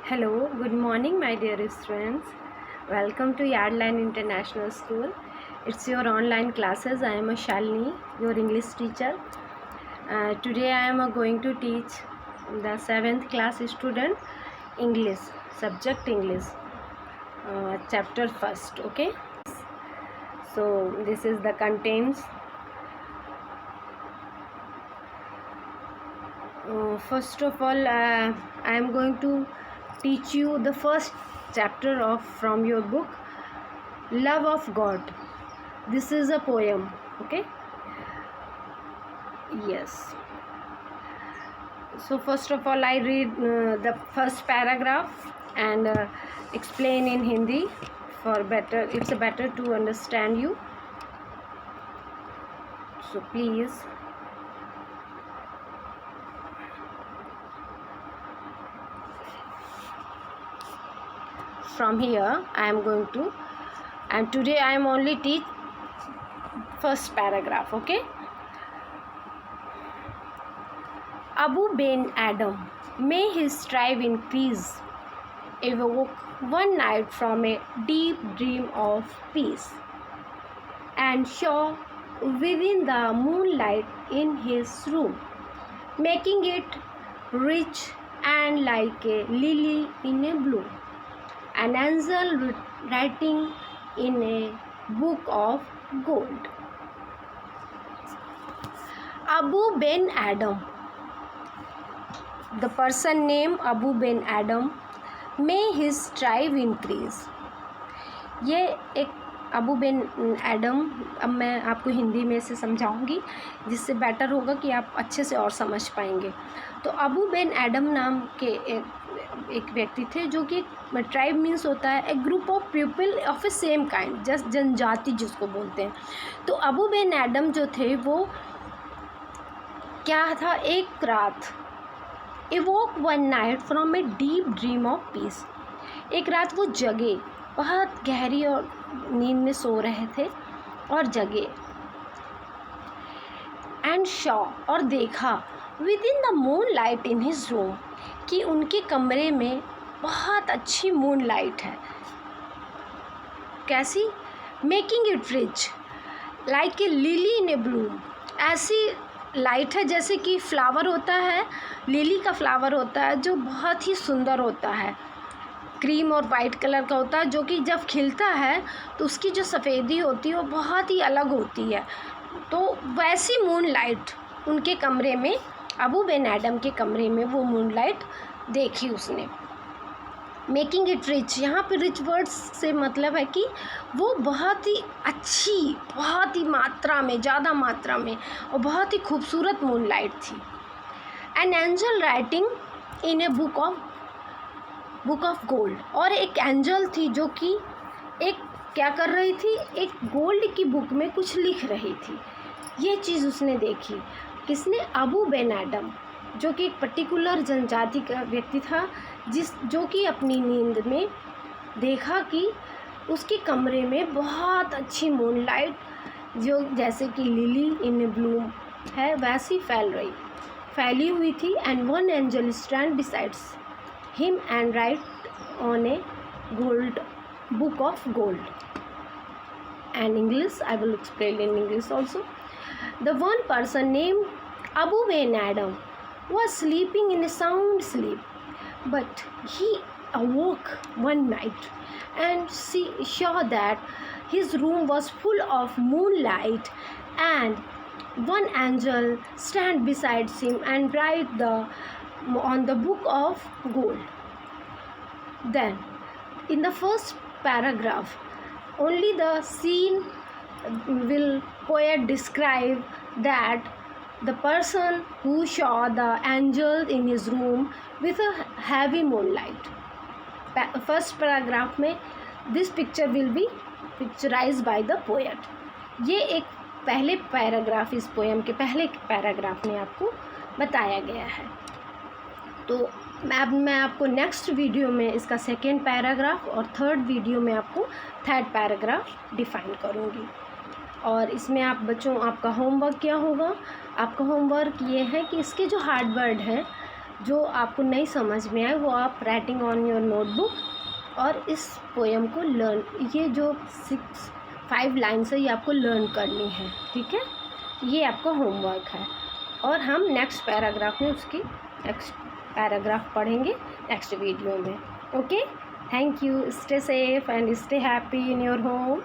Hello, good morning, my dear students. Welcome to Yardline International School. It's your online classes. I am Shalini, your English teacher. Today I am going to teach the 7th class student English, subject English, chapter first. Okay. So this is the contents. First of all, I am going to teach you the first chapter from your book, Love of God. This is a poem. Okay. Yes. So first of all, I read the first paragraph and explain in Hindi for better. It's better to understand you. So please. From here I am going to, and today I am only teach first paragraph. Okay. Abu Ben Adam, may his strive increase, awoke one night from a deep dream of peace, and saw within the moonlight in his room, making it rich and like a lily in a bloom, an angel writing in a book of gold. Abu Ben Adam, the person named Abu Ben Adam, may his strive increase. ये एक Abu Ben Adam, अब मैं आपको हिंदी में से समझाऊंगी जिससे better होगा कि आप अच्छे से और समझ पाएंगे. तो अबू बिन एडम नाम के एक व्यक्ति थे जो कि ट्राइब मीन्स होता है a group of people of a same kind, just जनजाति जिसको बोलते हैं. तो अबू बिन एडम जो थे वो क्या था, एक रात ewoke one night from a deep dream of peace. एक रात वो जगे, बहुत गहरी और नींद में सो रहे थे और जगे. and saw, और देखा within the moonlight in his room, कि उनके कमरे में बहुत अच्छी मूनलाइट है. कैसी? Making it rich like a lily in A Bloom. ऐसी लाइट है जैसे कि फ्लावर होता है, लिली का फ्लावर होता है जो बहुत ही सुंदर होता है, क्रीम और वाइट कलर का होता है, जो कि जब खिलता है तो उसकी जो सफ़ेदी होती है वो बहुत ही अलग होती है. तो वैसी मूनलाइट उनके कमरे में, अबू बिन एडम के कमरे में वो मूनलाइट देखी उसने. मेकिंग इट रिच, यहाँ पे रिच वर्ड्स से मतलब है कि वो बहुत ही अच्छी, बहुत ही मात्रा में, ज़्यादा मात्रा में और बहुत ही खूबसूरत मूनलाइट थी. An angel writing in a book of gold, और एक एंजल थी जो कि एक क्या कर रही थी, एक गोल्ड की बुक में कुछ लिख रही थी. ये चीज़ उसने देखी. किसने? अबू बिन एडम, जो कि एक पर्टिकुलर जनजाति का व्यक्ति था, जो कि अपनी नींद में देखा कि उसके कमरे में बहुत अच्छी मूनलाइट, जो जैसे कि लिली इन ब्लूम है वैसी फैली हुई थी. And one angel stand besides him and write on a gold book of gold. And English I will explain in English also. The one person named Abou Ben Adhem was sleeping in a sound sleep, but he awoke one night and saw that his room was full of moonlight, and one angel stand beside him and write on the book of gold. Then in the first paragraph only the scene will poet describe that the person who saw the angel in his room with a heavy moonlight. First paragraph में this picture will be picturized by the poet. ये एक पहले paragraph, इस poem के पहले paragraph में आपको बताया गया है. तो मैं आपको नेक्स्ट वीडियो में इसका सेकेंड पैराग्राफ और थर्ड वीडियो में आपको थर्ड पैराग्राफ डिफाइन करूँगी. और इसमें आप बच्चों, आपका होमवर्क क्या होगा? आपका होमवर्क ये है कि इसके जो हार्ड वर्ड है जो आपको नहीं समझ में आए वो आप राइटिंग ऑन योर नोटबुक और इस पोएम को लर्न, ये जो 5 लाइन्स है ये आपको लर्न करनी है, ठीक है। ये आपका होमवर्क है और हम नेक्स्ट पैराग्राफ में उसकी नेक्स्ट पैराग्राफ पढ़ेंगे नेक्स्ट वीडियो में। Okay, thank you, stay safe and stay happy in your home.